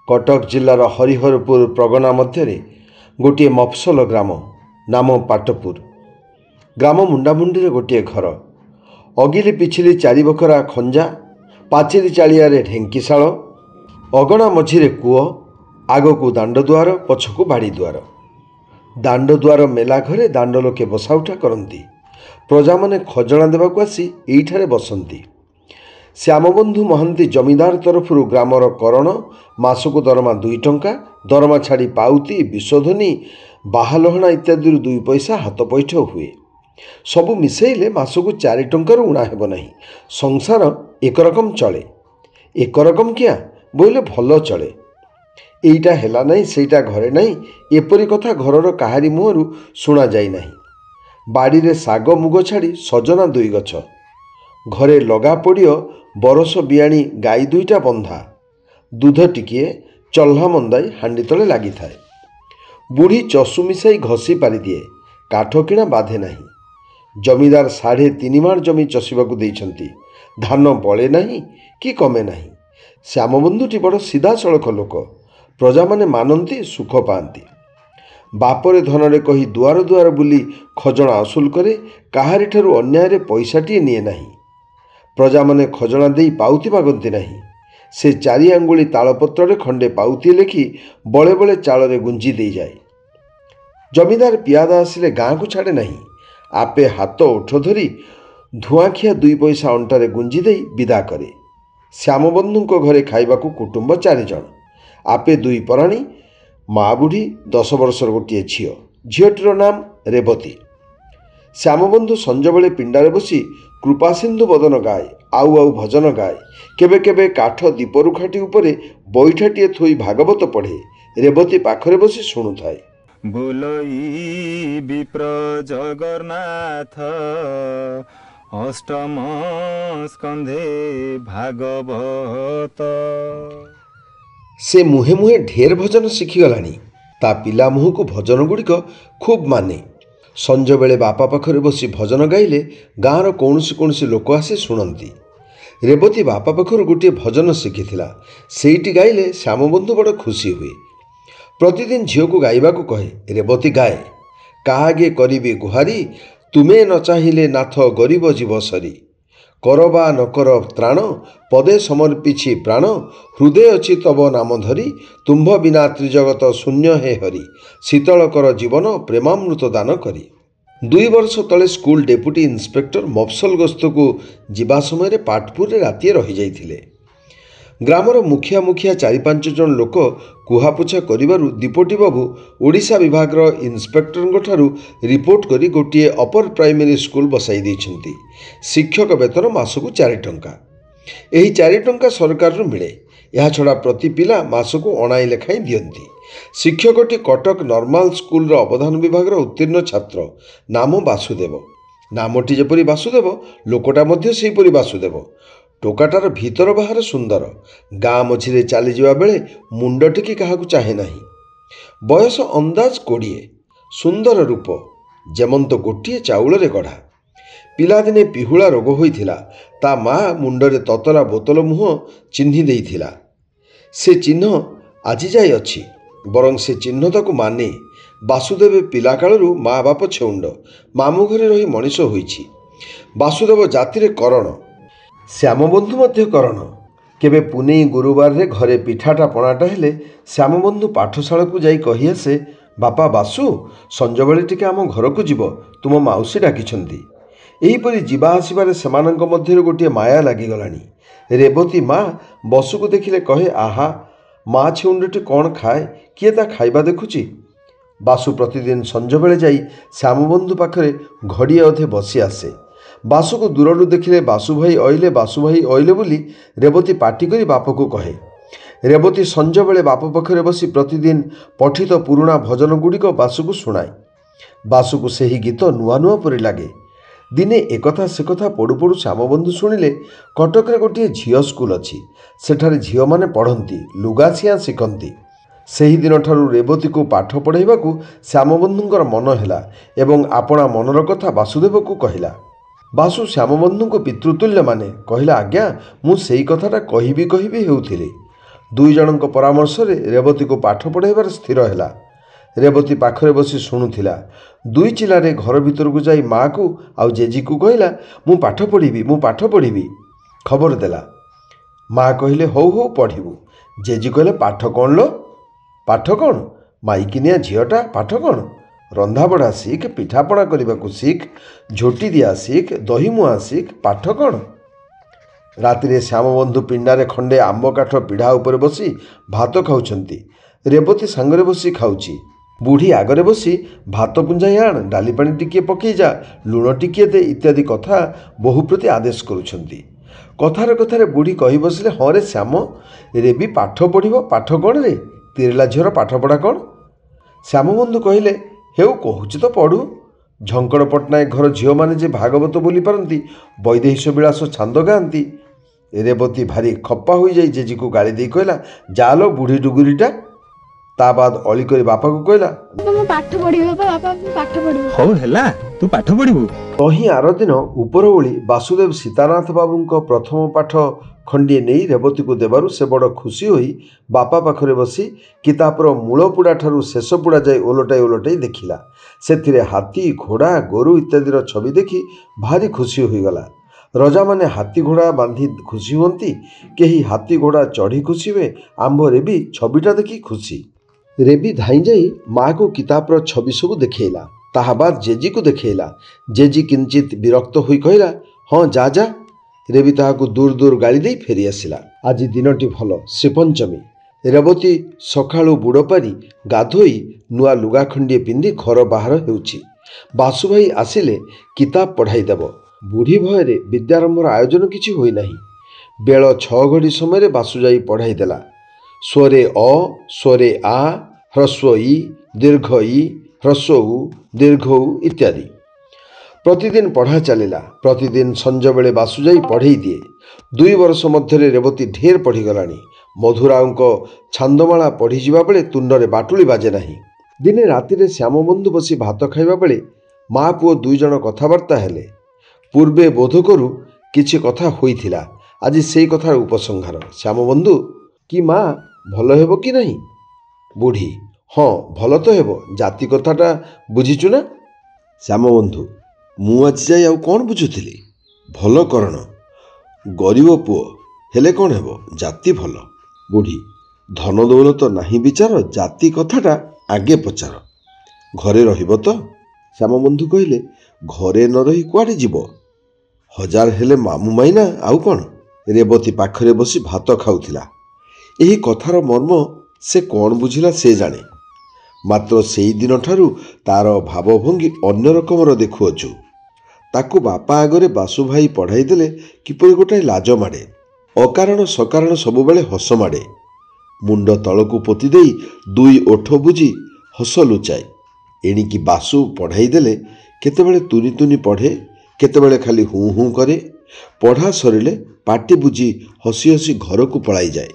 कटक जिलार हरिहरपुर प्रगना मध्य गोटे मफसल ग्राम नाम पाटपुर। ग्राम मुंडामुंडी गोटे घर, अगिली पिछिली चारि बखरा खंजा, पाचेरी चालिया ढेंकीशाल, अगणा मझिरे कूଅ, आगकू दांडदुआर, पछकू बाड़ी दुआर। दांडदुआर मेला घरे दांड लोके बसा उठा करती। प्रजा माने खजना देवाक आसी एइठारे बसंती। श्यामबंधु महांती जमीदार तरफरु ग्रामर करण मासकू दरमा 2 टंका, दरमा छाड़ी पाउती, विशोधनी, बाहालहणा इत्यादि 2 पैसा हाथ पैठ हुए। सबु मिसेइले मासकू 4 टंकार उणा हेब नाही। संसार एक रकम चले। एक रकम क्या बोले भल चले। एइटा हेला नहीं, सेइटा घरे नहीं, एपरी कथा घरर काहारी मुहरु शुणा जाई नाही। बाड़ी रे साग मुग छाड़ी सजना 2 गछ, घरे लगा पड़ियो बरस बियाणी गाई 2टा बंधा, दूध टिकिए चल्हा मंदाई हांडी तले लगी थाए। बुढ़ी चसु मिसाई घसी पारि दिए, काठ किणा बाधे नहीं। जमीदार 3.5 माण जमी चषिबाकू देइछंती। धान बळे नहीं कि कमे नहीं। श्यामबंधुटी बड़ सीधा सड़क लोक। प्रजा माने मानती, सुख पाती। बापरे धनरे कही दुआर दुआर बुली खजना असुल करे, काहारी ठारू अन्याय पैसाटिए निए नहीं। प्रजा माने खजना देई पाउती मागती नहीं। से 4 आंगुली तालपत्र खंडे पाउती लेखि बड़े बड़े चाଳରେ गुंजी दे जाए। जमीदार पियादा आसिले गाँ को छाड़े नहीं। आपे हाथ ओठ धरी धुआखिया 2 पैसा अंटारे गुंजी दे विदा करे। श्यामबंधु घरे खाइबाकू कुटुंब 4 जण। आपे 2 पराणी, माँ बुढ़ी, 10 वर्षर गोटे झील। झीलटीर नाम रेवती। श्यामबंधु संज बेले पिंडारे बसी कृपा सिंधु बदन गाए, आउ आउ भजन गाए। केबे केबे काठ दीपरुखाटी उपरे बैठाटिए थोई भागवत पढ़े। रेवती पाखरे बसी शुणुथाए। बोलई विप्र जगन्नाथ अष्टम स्कंधे भागवत। से मुहे मुहे ढेर भजन शिखिगलानी। ता पिला मुह को भजन गुड़िक खूब माने। संज बेले बापा पाखरे बसी भजन गाइले गाँवर कौनसी लोक आसी शुणती। रेवती बापा पाखर गोटे भजन शिखिथिला। सेइटी गाइले श्यामबंधु बड़ खुशी हुए। प्रतिदिन झील को गाइबाकू कहे। रेवती गाए। काहागे करिबे गुहारी, तुमे न चाहिले नाथ गरीब जीव सरी। करबा नकर त्राण, पदे समर्पिछि प्राण। हृदय अच्छी तब नाम धरी, तुम्भ बिना त्रिजगत शून्य हे हरि। शीतल कर जीवन प्रेमामृत दान करी। 2 वर्ष तले स्कूल डेपुटी इन्स्पेक्टर मफसल गस्त को जीवा समय पाटपुर रे रातिए रही जाइथिले। ग्रामर मुखिया मुखिया 4-5 जन लोक कुहापुछा करिबारु दीपोटी बाबू ओडिशा विभागर इन्स्पेक्टर ठारू रिपोर्ट करी गोटे अपर प्राइमरी स्कूल बसाई देइछंती। शिक्षक वेतन मासकू 4 टंका। एही 4 टंका सरकार मिले। यह छड़ा प्रति पिला मासकू 9 लेखाएं दियंती। शिक्षकटी कटक नॉर्मल स्कूल अवधान विभाग उत्तीर्ण छात्र। नाम वासुदेव। नामटी जेपरी वासुदेव, लोकटा मध्य सेहीपरि वासुदेव। टोकाटार भीतर बाहर सुंदर। गाँ मझिरे चली जावा बेले मुंड टिकी काहाकू चाहे नहीं। बयस अंदाज 20। सुंदर रूप, जेमंत गोटिए चाउल रे गढ़ा। पिलादिने पिहुला रोग होइथिला। ता माँ मुंडरे ततला बोतल मुह चिन्हि देइथिला। से चिन्ह आजि जाए अछि, बरं से चिन्ह ताकू माने। वासुदेव पिला कालरू माँ बाप छेउंड, मामू घरे रही मनीष होइछि। वासुदेव जातिरे करण। श्यामबंधु मध्य करण। केबे पुनेई गुरुवार रे घरे पिठाटा पणाटा हेले श्यामबंधु पाठशाला को जाई कहि आसे, बापा बासु संज बेले टिके आम घर को जीव, तुम माउसी डाकिछंती। एहीपरि जीवा आसिबारे सेमानंक मध्यरे गोटे माया लागिगलानी। रेवती माँ बसु को देखिले कहे, आहा माँ छेउंडटी कौन खाए, किए ता खाइबा देखुची। बासु प्रतिदिन संज बेले जाई श्यामबंधु पाखरे घड़िए अधे बसी आसे। बासु को दूररू देखिले बासु भाई अइले बोली रेवती पाटी करी बाप को कहे। रेवती संज बेले बाप पाखरे बसी प्रतिदिन पठित पुराणा भजन गुड़िक बासु को शुणाए। बासु को सही गीत नुआ नुआ परि लागे। दिने एकथा से कथा पड़ू पड़ू श्यामबंधु शुणिले कटक गोटे झील स्कूल अच्छी। सेठारे झील माने पढ़ती, लुगासिया शिखती। ସେହି ଦିନଠାରୁ ରେବତୀକୁ ପାଠ ପଢ଼ାଇବାକୁ ଶ୍ୟାମବନ୍ଧୁଙ୍କର ମନ ହେଲା ଏବଂ ଆପଣା ମନର କଥା ବାସୁଦେବକୁ କହିଲା। ବାସୁ ଶ୍ୟାମବନ୍ଧୁଙ୍କୁ ପିତୃତୁଲ୍ୟ ମାନେ କହିଲା, ଆଜ୍ଞା ମୁଁ ସେଇ କଥାଟା କହିବି ହେଉଥିଲି। ଦୁଇ ଜଣଙ୍କ ପରାମର୍ଶରେ ରେବତୀକୁ ପାଠ ପଢ଼ାଇବାର ସ୍ଥିର ହେଲା। ରେବତୀ ପାଖରେ ବସି ଶୁଣୁଥିଲା। ଦୁଇ ଚିଲାରେ ଘର ଭିତରକୁ ଯାଇ ମାଆକୁ ଆଉ ଜେଜିକୁ କହିଲା, ମୁଁ ପାଠ ପଢ଼ିବି। ଖବର ଦେଲା। ମା କହିଲେ, ହଉ ହଉ ପଢ଼ିବୁ। ଜେଜି କହିଲେ, ପାଠ କ'ଣ ଲୋ? ପାଠ କ'ଣ? ମାଇକିନିଆ ଝିଅଟା, ପାଠ କ'ଣ? ରନ୍ଧାବଢ଼ା ଶିଖ, ପିଠାପଣା କରିବାକୁ ଶିଖ, ଝୋଟି ଦିଆ ଶିଖ, ଦହିମୁଆଁ ଶିଖ, ପାଠ କ'ଣ? ରାତିରେ ଶ୍ୟାମବନ୍ଧୁ ପିଣ୍ଡାରେ ଖଣ୍ଡେ ଆମ୍ବ କାଠ ପିଢ଼ା ଉପରେ ବସି ଭାତ ଖାଉଛନ୍ତି। ରେବତୀ ସାଙ୍ଗରେ ବସି ଖାଉଛି। ବୁଢ଼ୀ ଆଗରେ ବସି ଭାତ ପୁଞ୍ଜାଇ ଆଣ, ଡାଲି ପାଣି ଟିକିଏ ପକେଇ ଯା, ଲୁଣ ଟିକିଏ ଦେ ଇତ୍ୟାଦି କଥା ବୋହୂ ପ୍ରତି ଆଦେଶ କରୁଛନ୍ତି। କଥାରେ ବୁଢ଼ୀ କହି ବସିଲେ, ହଁ ରେ ଶ୍ୟାମ, ରେବି ପାଠ ପଢ଼ିବ। ପାଠ କ'ଣ ରେ? ତିରେଲା ଝିଅର ପାଠପଢ଼ା କ'ଣ? ଶ୍ୟାମବନ୍ଧୁ କହିଲେ, ହେଉ କହୁଛି ତ ପଢ଼ୁ। ଝଙ୍କଡ଼ ପଟ୍ଟନାୟକ ଘର ଝିଅମାନେ ଯେ ଭାଗବତ ବୋଲି ପାରନ୍ତି, ବୈଦେହୀଶ ବିଳାସ ଛାନ୍ଦ ଗାଆନ୍ତି। ରେବତୀ ଭାରି ଖପା ହୋଇଯାଇ ଜେଜିକୁ ଗାଳି ଦେଇ କହିଲା, ଯାଲୋ ବୁଢ଼ୀ ଡୁଗୁରିଟା। ତା ବାଦ ଅଳି କରି ବାପାକୁ କହିଲା, ହଉ ହେଲା, ତୁ ପାଠ ପଢିବୁ। ତହିଁ ଆର ଦିନ ଉପରଓଳି ବାସୁଦେବ ସୀତାନାଥ ବାବୁଙ୍କ ପ୍ରଥମ ପାଠ ଖଣ୍ଡିଏ ନେଇ ରେବତୀକୁ ଦେବାରୁ ସେ ବଡ଼ ଖୁସି ହୋଇ ବାପା ପାଖରେ ବସି କିତାବର ମୂଳ ପୁଡ଼ାଠାରୁ ଶେଷ ପୁଡ଼ା ଯାଇ ଓଲଟାଇ ଦେଖିଲା। ସେଥିରେ ହାତୀ, ଘୋଡ଼ା, ଗୋରୁ ଇତ୍ୟାଦିର ଛବି ଦେଖି ଭାରି ଖୁସି ହୋଇଗଲା। ରଜାମାନେ ହାତୀ ଘୋଡ଼ା ବାନ୍ଧି ଖୁସି ହୁଅନ୍ତି, କେହି ହାତୀ ଘୋଡ଼ା ଚଢ଼ି ଖୁସି ହୁଏ। ଆମ୍ଭ ରେବି ଛବିଟା ଦେଖି ଖୁସି। ରେବି ଧାଇଁ ଯାଇ ମାଆକୁ କିତାବର ଛବି ସବୁ ଦେଖେଇଲା। ତାହା ବାଦ ଜେଜିକୁ ଦେଖେଇଲା। ଜେଜି କିଞ୍ଚିତ୍ ବିରକ୍ତ ହୋଇ କହିଲା, ହଁ ଯା। ରେବି ତାହାକୁ ଦୂର ଗାଳି ଦେଇ ଫେରି ଆସିଲା। ଆଜି ଦିନଟି ଭଲ, ଶ୍ରୀପଞ୍ଚମୀ। ରେବତୀ ସକାଳୁ ବୁଡ଼ ପାରି ଗାଧୋଇ ନୂଆ ଲୁଗା ଖଣ୍ଡିଏ ପିନ୍ଧି ଘର ବାହାର ହେଉଛି। ବାସୁଭାଇ ଆସିଲେ କିତାବ ପଢ଼ାଇ ଦେବ। ବୁଢ଼ୀ ଭୟରେ ବିଦ୍ୟାରମ୍ଭର ଆୟୋଜନ କିଛି ହୋଇନାହିଁ। ବେଳ 6 ଘଡ଼ି ସମୟରେ ବାସୁ ଯାଇ ପଢ଼ାଇ ଦେଲା। ସ୍ୱରେ ଅ, ସ୍ୱରେ ଆ, ହ୍ରସ୍ୱ ଇ, ଦୀର୍ଘ ଇ, ହ୍ରସ୍ୱ ଉ, ଦୀର୍ଘ ଉ ଇତ୍ୟାଦି। ପ୍ରତିଦିନ ପଢ଼ା ଚାଲିଲା। ପ୍ରତିଦିନ ସଞ୍ଜବେଳେ ବାସୁ ଯାଇ ପଢ଼େଇ ଦିଏ। 2 ବର୍ଷ ମଧ୍ୟରେ ରେବତୀ ଢେର ପଢ଼ିଗଲାଣି। ମଧୁରାଓଙ୍କ ଛାନ୍ଦମାଳା ପଢ଼ିଯିବା ବେଳେ ତୁଣ୍ଡରେ ବାଟୁଳି ବାଜେ ନାହିଁ। ଦିନେ ରାତିରେ ଶ୍ୟାମବନ୍ଧୁ ବସି ଭାତ ଖାଇବା ବେଳେ ମା ପୁଅ 2 ଜଣ କଥାବାର୍ତ୍ତା ହେଲେ। ପୂର୍ବେ ବୋଧ କରୁ କିଛି କଥା ହୋଇଥିଲା। ଆଜି ସେଇ କଥାର ଉପସଂହାର। ଶ୍ୟାମବନ୍ଧୁ, କି ମା, ଭଲ ହେବ କି ନାହିଁ? ବୁଢ଼ୀ, ହଁ ଭଲ ତ ହେବ। ଜାତି କଥାଟା ବୁଝିଛୁ ନା? ଶ୍ୟାମବନ୍ଧୁ, ମୁଁ ଆଜି ଯାଇ ଆଉ କ'ଣ ବୁଝୁଥିଲି? ଭଲ କରଣ, ଗରିବ ପୁଅ ହେଲେ କ'ଣ ହେବ, ଜାତି ଭଲ। ବୁଢ଼ୀ, ଧନ ଦୌଲତ ନାହିଁ ବିଚାର, ଜାତି କଥାଟା ଆଗେ ପଚାର। ଘରେ ରହିବ ତ? ଶ୍ୟାମବନ୍ଧୁ କହିଲେ, ଘରେ ନ ରହି କୁଆଡ଼େ ଯିବ? 1000 ହେଲେ ମାମୁଁ ମାଇନା, ଆଉ କ'ଣ? ରେବତୀ ପାଖରେ ବସି ଭାତ ଖାଉଥିଲା। ଏହି କଥାର ମର୍ମ ସେ କ'ଣ ବୁଝିଲା ସେ ଜାଣେ। ମାତ୍ର ସେଇ ଦିନଠାରୁ ତାର ଭାବଭଙ୍ଗୀ ଅନ୍ୟ ରକମର ଦେଖୁଅଛୁ। ତାକୁ ବାପା ଆଗରେ ବାସୁଭାଇ ପଢ଼ାଇ ଦେଲେ କିପରି ଗୋଟାଏ ଲାଜ ମାଡ଼େ। ଅକାରଣ ସକାରଣ ସବୁବେଳେ ହସ ମାଡ଼େ। ମୁଣ୍ଡ ତଳକୁ ପୋତି ଦେଇ 2 ଓଠ ବୁଜି ହସ ଲୁଚାଏ। ଏଣିକି ବାସୁ ପଢ଼ାଇ ଦେଲେ କେତେବେଳେ ତୁନି ପଢ଼େ, କେତେବେଳେ ଖାଲି ହୁଁ କରେ। ପଢ଼ା ସରିଲେ ପାଟି ବୁଜି ହସି ଘରକୁ ପଳାଇଯାଏ।